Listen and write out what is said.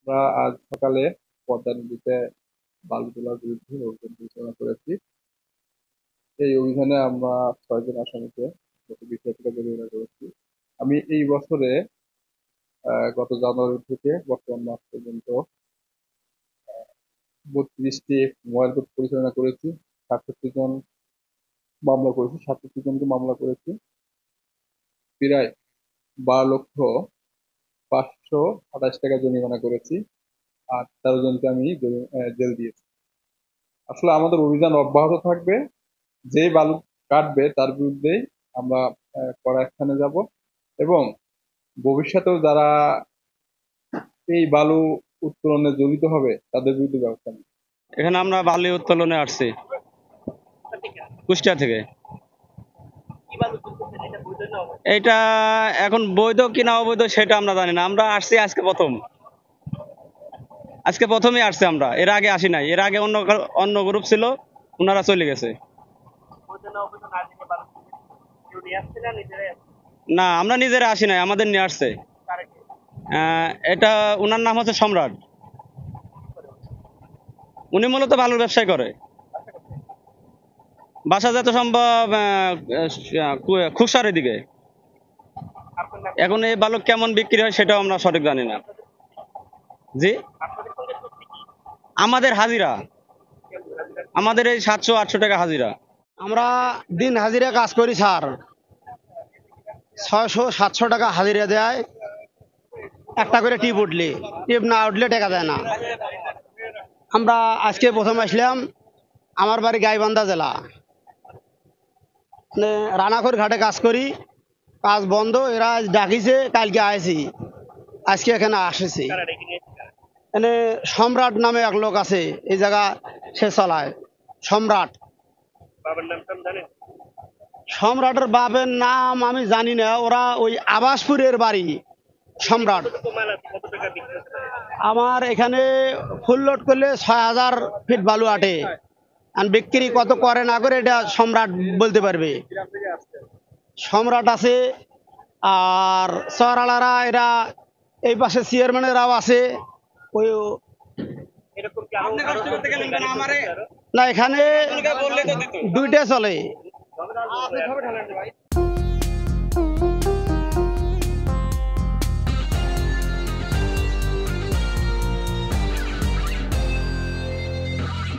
আমরা আজ সকালে পদ্মা নদীতে বালু তোলার বিরুদ্ধে অভিযান পরিচালনা করেছি। এই অভিযানে আমরা 6 জন আসামিকে গত 20 টাকা জরিমানা করেছি। আমি এই বছরে গত জানুয়ারি থেকে বর্তমান মাস পর্যন্ত 32টি মোবাইল কোর্ট পরিচালনা করেছি। 67 জন মামলা করেছি, 67 জনকে মামলা করেছি। প্রায় 12,528 টাকা জরিমানা করেছি। আর 13 জনকে আমি জেল দিয়েছি। আসলে আমাদের অভিযান অব্যাহত থাকবে। যে বালু কাটবে তার বিরুদ্ধেই আমরা কড়া অ্যাকশনে যাব এবং ভবিষ্যতেও যারা এই বালু উত্তোলনে জড়িত হবে তাদের বিরুদ্ধে ব্যবস্থা নেব। এখানে আমরা বালি উত্তোলনে আসছি কুষ্টিয়া থেকে। এটা এখন বৈধ কিনা অবৈধ সেটা আমরা জানি না। আমরা আসছি আজকে প্রথমেই আসছি আমরা, এর আগে আসি নাই। এর আগে অন্য গ্রুপ ছিল, ওনারা চলে গেছে। না, আমরা নিজেরা আসি নাই, আমাদের নিয়ে আসছে। এটা ওনার নাম হচ্ছে সম্রাট। উনি মূলত বালুর ব্যবসায় করে। বাসা যত সম্ভব খুকসারের দিকে। এখন এই বালু কেমন বিক্রি হয় সেটাও আমরা সঠিক জানি না। জি, আমাদের হাজিরা, আমাদের এই 700-800 টাকা হাজিরা। আমরা দিন হাজিরা কাজ করি স্যার, 600-700 টাকা হাজিরা দেয়। একটা করে টিপ উঠলে, টিপ না উঠলে টাকা দেয় না। আমরা আজকে প্রথম আসলাম, আমার বাড়ি গাইবান্ধা জেলা, রানাঘর ঘাটে কাজ করি। কাজ বন্ধ, এরা আজ ডাকিছে, কালকে আইছি, আজকে এখানে আসেছি। এখানে সম্রাট নামে এক লোক আছে, এই জায়গা সে চালায়। সম্রাট, সম্রাটের বাপের নাম আমি জানি না। ওরা ওই আবাসপুরের বাড়ি সম্রাট। আমার এখানে ফুল লোড করলে 6,000 ফিট বালু আটে। আর বিক্রি কত করে না করে এটা সম্রাট বলতে পারবে। সম্রাট আছে, আর সরালারা এরা, এই পাশে চেয়ারম্যানেরাও আছে। ওই না, এখানে দুইটা চলে।